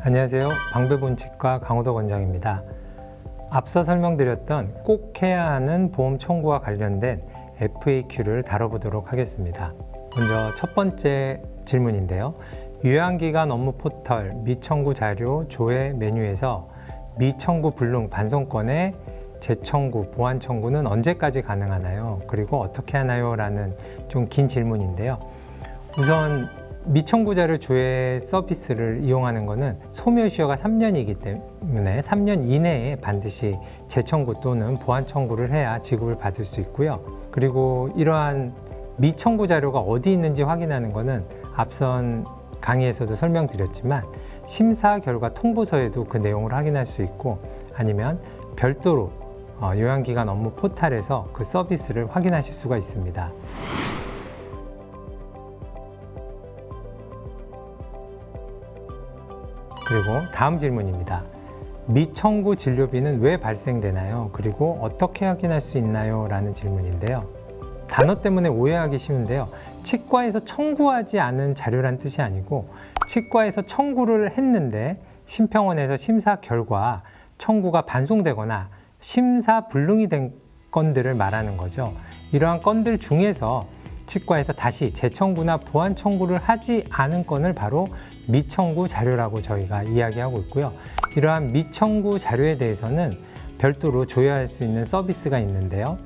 안녕하세요. 방배본치과 강호덕 원장입니다. 앞서 설명드렸던 꼭 해야 하는 보험 청구와 관련된 FAQ를 다뤄보도록 하겠습니다. 먼저 첫 번째 질문인데요. 요양기관 업무 포털 미청구 자료 조회 메뉴에서 미청구 불능 반송건의 재청구, 보완 청구는 언제까지 가능하나요? 그리고 어떻게 하나요? 라는 좀 긴 질문인데요. 우선 미청구 자료 조회 서비스를 이용하는 것은 소멸시효가 3년이기 때문에 3년 이내에 반드시 재청구 또는 보완 청구를 해야 지급을 받을 수 있고요. 그리고 이러한 미청구 자료가 어디 있는지 확인하는 것은 앞선 강의에서도 설명드렸지만 심사 결과 통보서에도 그 내용을 확인할 수 있고 아니면 별도로 요양기관 업무 포털에서 그 서비스를 확인하실 수가 있습니다. 그리고 다음 질문입니다. 미청구 진료비는 왜 발생되나요? 그리고 어떻게 확인할 수 있나요? 라는 질문인데요. 단어 때문에 오해하기 쉬운데요. 치과에서 청구하지 않은 자료란 뜻이 아니고 치과에서 청구를 했는데 심평원에서 심사 결과 청구가 반송되거나 심사 불능이 된 건들을 말하는 거죠. 이러한 건들 중에서 치과에서 다시 재청구나 보완 청구를 하지 않은 건을 바로 미청구 자료라고 저희가 이야기하고 있고요. 이러한 미청구 자료에 대해서는 별도로 조회할 수 있는 서비스가 있는데요.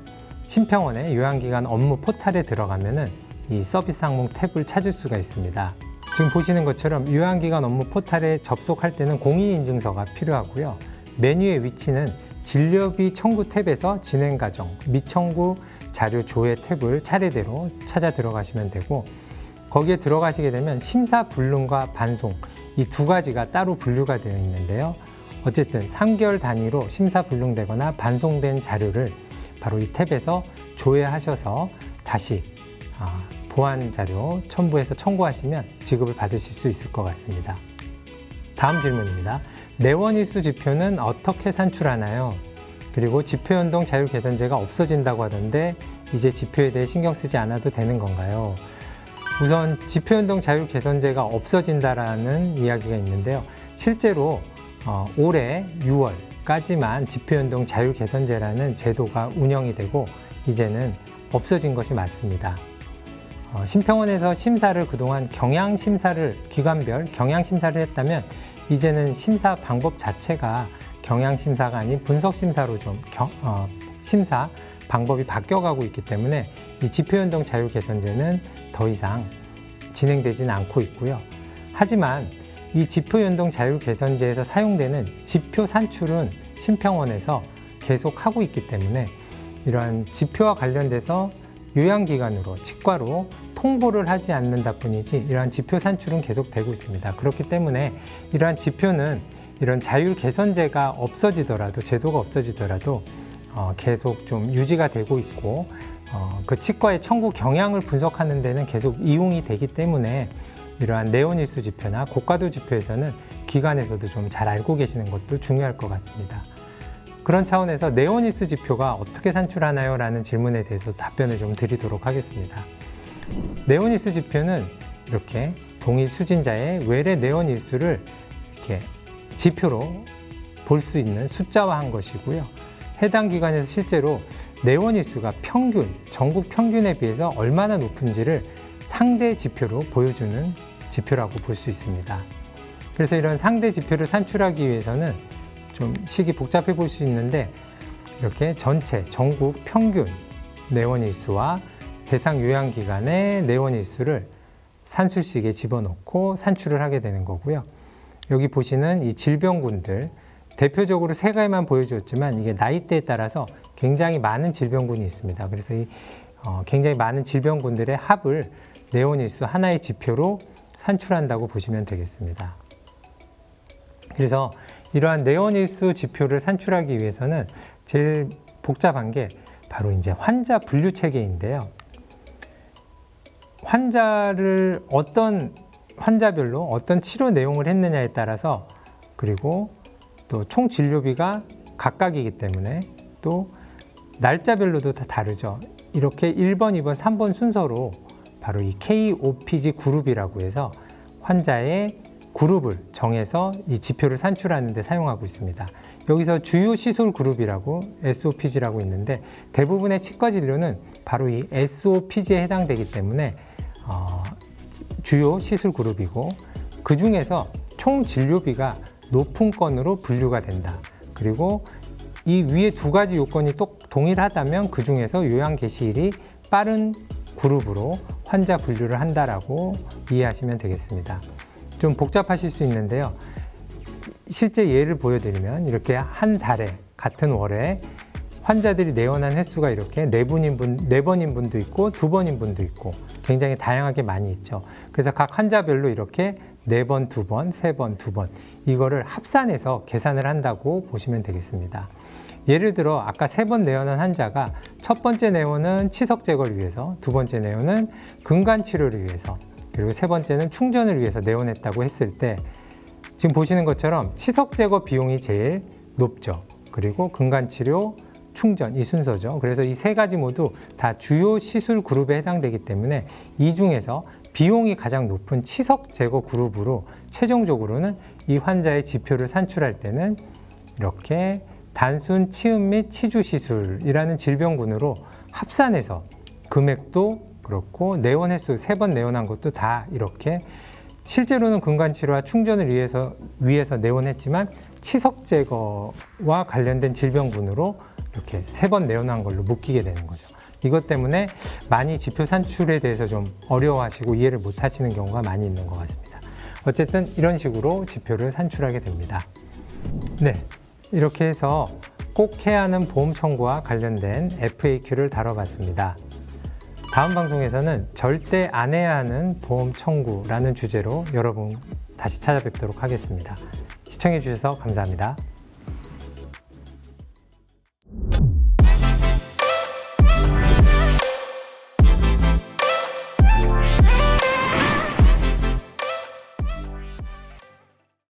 심평원의 요양기관 업무 포털에 들어가면은 이 서비스 항목 탭을 찾을 수가 있습니다. 지금 보시는 것처럼 요양기관 업무 포털에 접속할 때는 공인인증서가 필요하고요. 메뉴의 위치는 진료비 청구 탭에서 진행 과정, 미청구 자료 조회 탭을 차례대로 찾아 들어가시면 되고 거기에 들어가시게 되면 심사 불능과 반송 이 두 가지가 따로 분류가 되어 있는데요. 어쨌든 3개월 단위로 심사 불능되거나 반송된 자료를 바로 이 탭에서 조회하셔서 다시 보완 자료 첨부해서 청구하시면 지급을 받으실 수 있을 것 같습니다. 다음 질문입니다. 내원일수 지표는 어떻게 산출하나요? 그리고 지표연동 자율개선제가 없어진다고 하던데 이제 지표에 대해 신경 쓰지 않아도 되는 건가요? 우선 지표연동 자율개선제가 없어진다라는 이야기가 있는데요. 실제로 올해 6월까지만 지표연동 자율개선제라는 제도가 운영이 되고 이제는 없어진 것이 맞습니다. 심평원에서 심사를 그동안 기관별 경향심사를 했다면 이제는 심사 방법 자체가 경향심사가 아닌 분석심사로 좀 심사 방법이 바뀌어가고 있기 때문에 이 지표연동 자율개선제는 더 이상 진행되지는 않고 있고요. 하지만 이 지표연동 자율개선제에서 사용되는 지표 산출은 심평원에서 계속 하고 있기 때문에 이러한 지표와 관련돼서 요양기관으로, 치과로 통보를 하지 않는다 뿐이지 이러한 지표 산출은 계속 되고 있습니다. 그렇기 때문에 이러한 지표는 이런 자율개선제가 없어지더라도, 제도가 없어지더라도 계속 좀 유지가 되고 있고 그 치과의 청구 경향을 분석하는 데는 계속 이용이 되기 때문에 이러한 내원일수 지표나 고가도 지표에서는 기관에서도 좀 잘 알고 계시는 것도 중요할 것 같습니다. 그런 차원에서 내원일수 지표가 어떻게 산출하나요? 라는 질문에 대해서 답변을 좀 드리도록 하겠습니다. 내원일수 지표는 이렇게 동일 수진자의 외래 내원일수를 이렇게 지표로 볼 수 있는 숫자화한 것이고요. 해당 기관에서 실제로 내원일수가 전국 평균에 비해서 얼마나 높은지를 상대 지표로 보여주는 지표라고 볼 수 있습니다. 그래서 이런 상대 지표를 산출하기 위해서는 좀 식이 복잡해 볼 수 있는데 이렇게 전국 평균 내원일수와 대상 요양기관의 내원일수를 산술식에 집어넣고 산출을 하게 되는 거고요. 여기 보시는 이 질병군들 대표적으로 세 가지만 보여줬지만 이게 나이대에 따라서 굉장히 많은 질병군이 있습니다. 그래서 이 굉장히 많은 질병군들의 합을 내원일수 하나의 지표로 산출한다고 보시면 되겠습니다. 그래서 이러한 내원일수 지표를 산출하기 위해서는 제일 복잡한 게 바로 이제 환자 분류 체계인데요. 환자별로 어떤 치료 내용을 했느냐에 따라서 그리고 또 총 진료비가 각각이기 때문에 또 날짜별로도 다 다르죠. 이렇게 1번, 2번, 3번 순서로 바로 이 KOPG 그룹이라고 해서 환자의 그룹을 정해서 이 지표를 산출하는 데 사용하고 있습니다. 여기서 주요 시술 그룹이라고 SOPG라고 있는데 대부분의 치과 진료는 바로 이 SOPG에 해당되기 때문에 주요 시술 그룹이고 그 중에서 총 진료비가 높은 건으로 분류가 된다. 그리고 이 위에 두 가지 요건이 또 동일하다면 그 중에서 요양 개시일이 빠른 그룹으로 환자 분류를 한다라고 이해하시면 되겠습니다. 좀 복잡하실 수 있는데요. 실제 예를 보여드리면 이렇게 한 달에 같은 월에 환자들이 내원한 횟수가 이렇게 4번인 분도 있고 2번인 분도 있고 굉장히 다양하게 많이 있죠. 그래서 각 환자별로 이렇게 4번, 2번, 3번, 2번 이거를 합산해서 계산을 한다고 보시면 되겠습니다. 예를 들어 아까 3번 내원한 환자가 첫 번째 내원은 치석 제거를 위해서, 두 번째 내원은 근간 치료를 위해서, 그리고 세 번째는 충전을 위해서 내원했다고 했을 때 지금 보시는 것처럼 치석 제거 비용이 제일 높죠. 그리고 근간 치료, 충전 이 순서죠. 그래서 이 세 가지 모두 다 주요 시술 그룹에 해당되기 때문에 이 중에서 비용이 가장 높은 치석 제거 그룹으로 최종적으로는 이 환자의 지표를 산출할 때는 이렇게 단순 치음 및 치주 시술이라는 질병군으로 합산해서 금액도 그렇고 내원 횟수 3번 내원한 것도 다 이렇게 실제로는 근간 치료와 충전을 위해서 내원했지만 치석 제거와 관련된 질병군으로 이렇게 3번 내원한 걸로 묶이게 되는 거죠. 이것 때문에 많이 지표 산출에 대해서 좀 어려워하시고 이해를 못 하시는 경우가 많이 있는 것 같습니다. 어쨌든 이런 식으로 지표를 산출하게 됩니다. 네, 이렇게 해서 꼭 해야 하는 보험 청구와 관련된 FAQ를 다뤄봤습니다. 다음 방송에서는 절대 안 해야 하는 보험 청구라는 주제로 여러분 다시 찾아뵙도록 하겠습니다. 시청해 주셔서 감사합니다.